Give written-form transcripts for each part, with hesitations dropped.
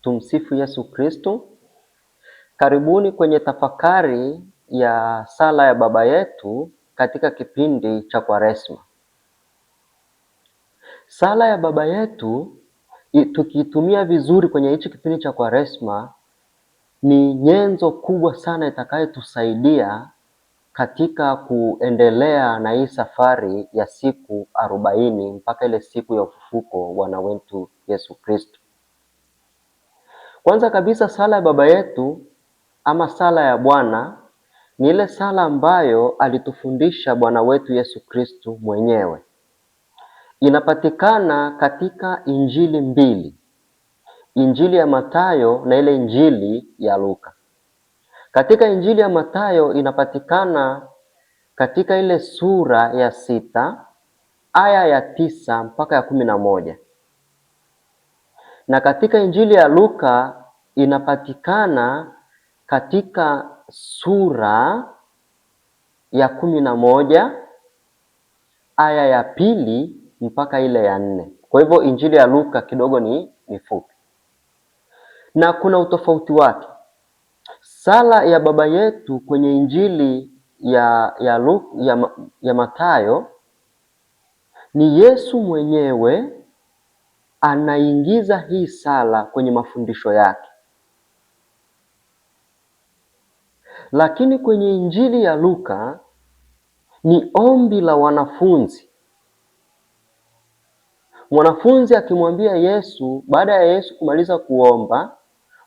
Tumsifu Yesu Kristo. Karibuni kwenye tafakari ya sala ya Baba Yetu katika kipindi cha Kwaresma. Sala ya Baba Yetu tukiitumia vizuri kwenye hichi kipindi cha Kwaresma ni nyenzo kubwa sana itakayotusaidia katika kuendelea na hii safari ya siku 40 mpaka ile siku ya ufufuko wa Bwana wetu Yesu Kristo. Kwanza kabisa, sala ya Baba Yetu ama sala ya Bwana ni ile sala ambayo alitufundisha Bwana wetu Yesu Kristo mwenyewe. Inapatikana katika injili mbili, injili ya Mathayo na ile injili ya Luka. Katika injili ya Mathayo inapatikana katika ile sura ya 6 aya ya 9 mpaka ya 11, na katika injili ya Luka inapatikana katika sura ya 11 aya ya 2 mpaka ile ya 4. Kwa hivyo injili ya Luka kidogo ni fupi na kuna utofauti wake. Sala ya Baba Yetu kwenye injili ya Mathayo ni Yesu mwenyewe anaingiza hii sala kwenye mafundisho yake, lakini kwenye injili ya Luka ni ombi la wanafunzi. Mwanafunzi akimwambia Yesu, baada ya Yesu kumaliza kuomba,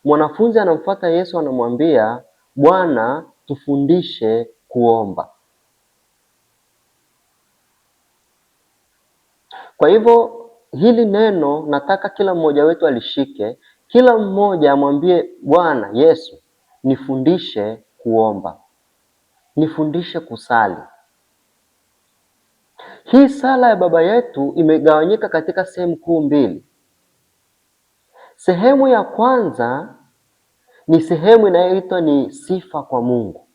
mwanafunzi anamfuata Yesu, anamwambia, Bwana, tufundishe kuomba. Kwa hivyo hili neno nataka kila mmoja wetu alishike, kila mmoja amwambie Bwana Yesu, nifundishe kuomba, nifundishe kusali. Hii sala ya Baba Yetu imegawanyika katika sehemu kuu mbili. Sehemu ya kwanza ni sehemu inayoitwa ni sifa kwa Mungu.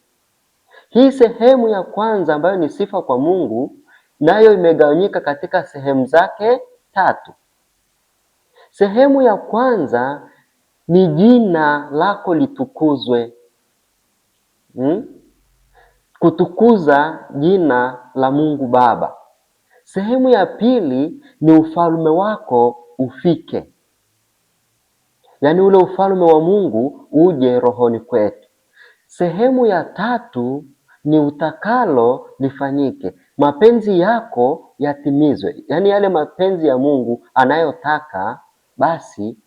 Hii sehemu ya kwanza ambayo ni sifa kwa Mungu nayo imegawanyika katika sehemu zake 3. Sehemu ya kwanza ni jina lako litukuzwe. Kutukuza jina la Mungu Baba. Sehemu ya pili ni ufalme wako ufike, yaani ule ufalme wa Mungu uje rohoni kwetu. Sehemu ya tatu ni utakalo lifanyike, mapenzi yako yatimizwe, yaani yale mapenzi ya Mungu anayotaka basi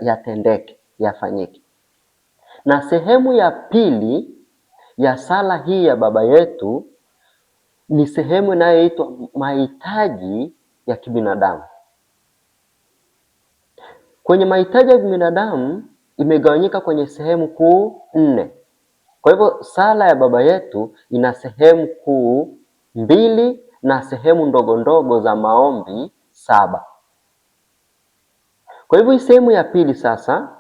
yatendeke, yafanyike. Na sehemu ya pili ya sala hii ya Baba Yetu ni sehemu inayoitwa mahitaji ya kibinadamu. Kwenye mahitaji ya kibinadamu imegawanyika kwenye sehemu kuu 4. Kwa hivyo sala ya Baba Yetu ina sehemu kuu 2 na sehemu ndogo ndogo za maombi 7. Kwa hivyo sehemu ya pili sasa,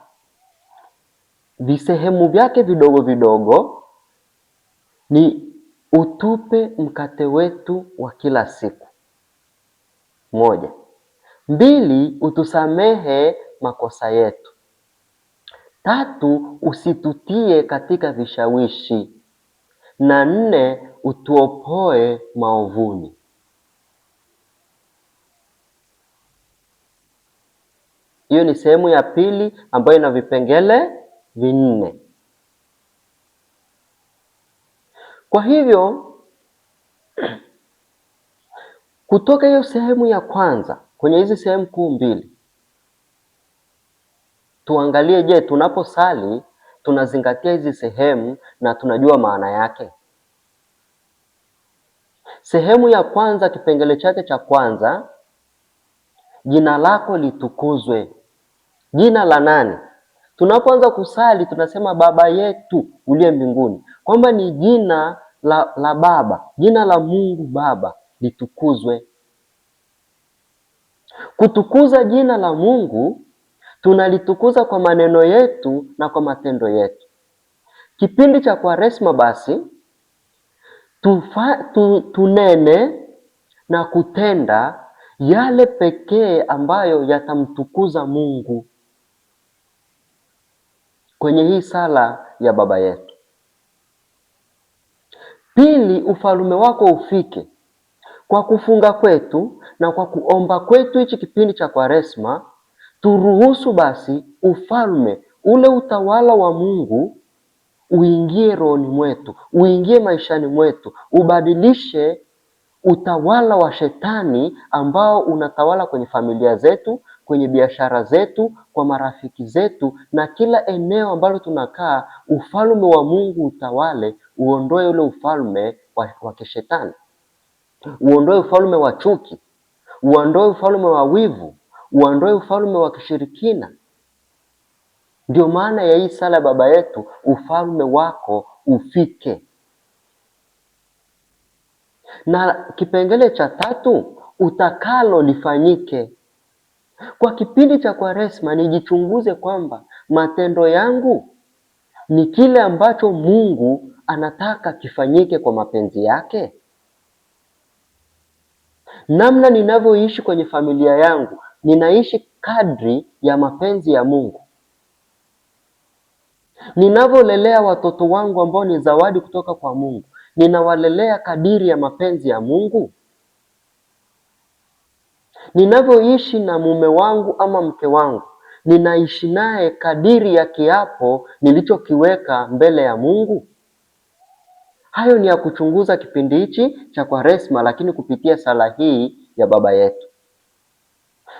visehemu vyake vidogo vidogo ni utupe mkate wetu wa kila siku. 1. 2, utusamehe makosa yetu. 3, usitutie katika vishawishi. Na 4, utuopoe maovuni. Hiyo ni sehemu ya pili ambayo ina vipengele 4. Kwa hivyo kutoka hiyo sehemu ya kwanza kwenye hizi sehemu kuu 2, tuangalie, je, tunaposali tunazingatia hizi sehemu na tunajua maana yake? Sehemu ya kwanza, kipengele chake cha kwanza, jina lako litukuzwe. Jina la nani? Tunapoanza kusali tunasema Baba yetu uliye mbinguni, kwamba ni jina la Baba, jina la Mungu Baba litukuzwe. Kutukuza jina la Mungu, tunalitukuza kwa maneno yetu na kwa matendo yetu. Kipindi cha Kwaresma basi tunene na kutenda yale pekee ambayo yatamtukuza Mungu. kwenye hii sala ya Baba Yetu. Pili, ufalme wako ufike. Kwa kufunga kwetu na kwa kuomba kwetu hichi kipindi cha Kwaresma, turuhusu basi ufalme ule, utawala wa Mungu uingie rohoni mwetu, uingie maishani mwetu, ubadilishe utawala wa shetani ambao unatawala kwenye familia zetu, kwenye biashara zetu, kwa marafiki zetu na kila eneo ambalo tunakaa. Ufalme wa Mungu utawale, uondoe ule ufalme wa kishetani, uondoe ufalme wa chuki, uondoe ufalme wa wivu, uondoe ufalme wa kishirikina. Ndio maana ya hii sala ya Baba Yetu, ufalme wako ufike. Na kipengele cha tatu, utakalo lifanyike. Kwa kipindi cha Kwaresma nijichunguze kwamba matendo yangu ni kile ambacho Mungu anataka kifanyike kwa mapenzi yake. Namna ninavyoishi kwenye familia yangu, ninaishi kadri ya mapenzi ya Mungu. Ninavyolelea watoto wangu ambao ni zawadi kutoka kwa Mungu, ninawalelea kadiri ya mapenzi ya Mungu. Ninavyoishi na mume wangu ama mke wangu, ninaishi naye kadiri ya kiapo nilichokiweka mbele ya Mungu. Hayo ni ya kuchunguza kipindi hichi cha Kwaresma, lakini kupitia sala hii ya Baba Yetu.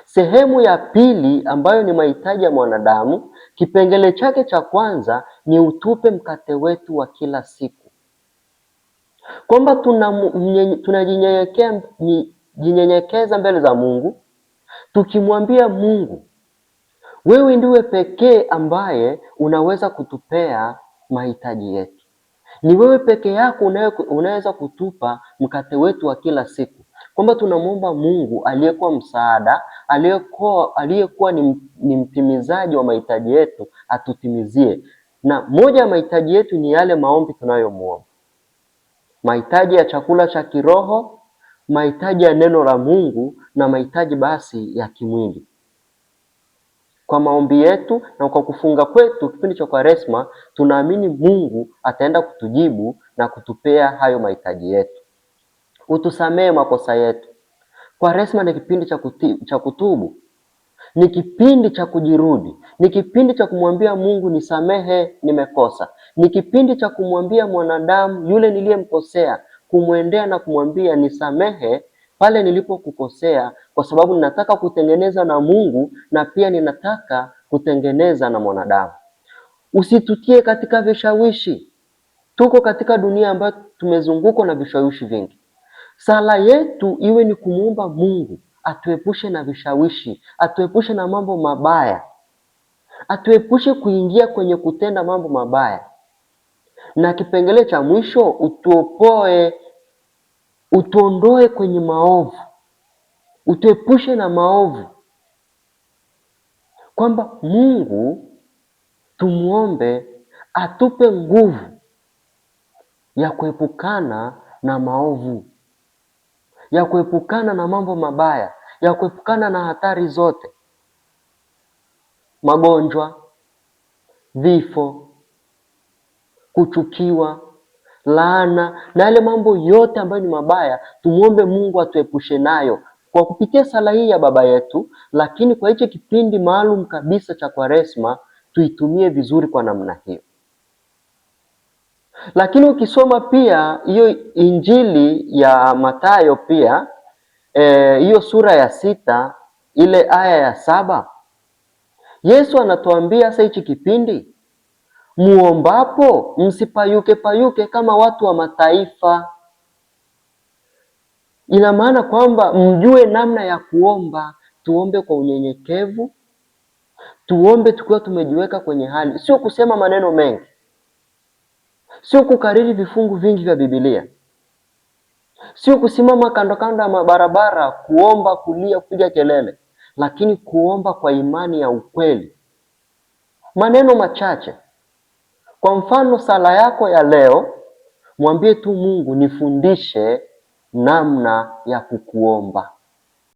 Sehemu ya pili ambayo ni mahitaji ya mwanadamu, kipengele chake cha kwanza ni utupe mkate wetu wa kila siku. Kwamba tunajinyenyekeza mbele za Mungu, tukimwambia Mungu, wewe ndiwe pekee ambaye unaweza kutupea mahitaji yetu. Ni wewe peke yako unaweza kutupa mkate wetu wa kila siku. Kwamba tunamwomba Mungu aliyekuwa msaada, aliyekuwa ni mtimizaji wa mahitaji yetu, atutimizie. Na moja ya mahitaji yetu ni yale maombi tunayomuomba. Mahitaji ya chakula cha kiroho, mahitaji ya neno la Mungu na mahitaji basi ya kimwili. Kwa maombi yetu na kwa kufunga kwetu kipindi cha Kwaresma, tunaamini Mungu ataenda kutujibu na kutupea hayo mahitaji yetu. Utusamee makosa yetu. Kwaresma ni kipindi cha kutubu, ni kipindi cha kujirudi, ni kipindi cha kumwambia Mungu, nisamehe, nimekosa. Ni kipindi cha kumwambia mwanadamu yule niliyemkosea, kumwendea na kumwambia nisamehe pale nilipokukosea, kwa sababu ninataka kutengeneza na Mungu na pia ninataka kutengeneza na mwanadamu. Usitutie katika vishawishi. Tuko katika dunia ambayo tumezungukwa na vishawishi vingi. Sala yetu iwe ni kumuomba Mungu atuepushe na vishawishi, atuepushe na mambo mabaya, atuepushe kuingia kwenye kutenda mambo mabaya. Na kipengele cha mwisho, utuondoe kwenye maovu, utuepushe na maovu. Kwamba Mungu tumuombe atupe nguvu ya kuepukana na maovu, ya kuepukana na mambo mabaya, ya kuepukana na hatari zote, magonjwa, vifo, kuchukiwa, laana na yale mambo yote ambayo ni mabaya. Tumuombe Mungu atuepushe nayo kwa kupitia sala hii ya Baba Yetu, lakini kwa hicho kipindi maalum kabisa cha Kwaresma tuitumie vizuri kwa namna hiyo. Lakini ukisoma pia hiyo Injili ya Mathayo pia hiyo sura ya 6 ile aya ya 7, Yesu anatuambia sasa hichi kipindi, muombapo msipayuke payuke kama watu wa mataifa. Ina maana kwamba mjue namna ya kuomba. Tuombe kwa unyenyekevu, tuombe tukiwa tumejiweka kwenye hali, sio kusema maneno mengi, sio kukariri vifungu vingi vya Biblia, sio kusimama kando kando ya mabarabara kuomba, kulia, kupiga kelele, lakini kuomba kwa imani ya ukweli, maneno machache. Kwa mfano, sala yako ya leo, mwambie tu Mungu, nifundishe namna ya kukuomba.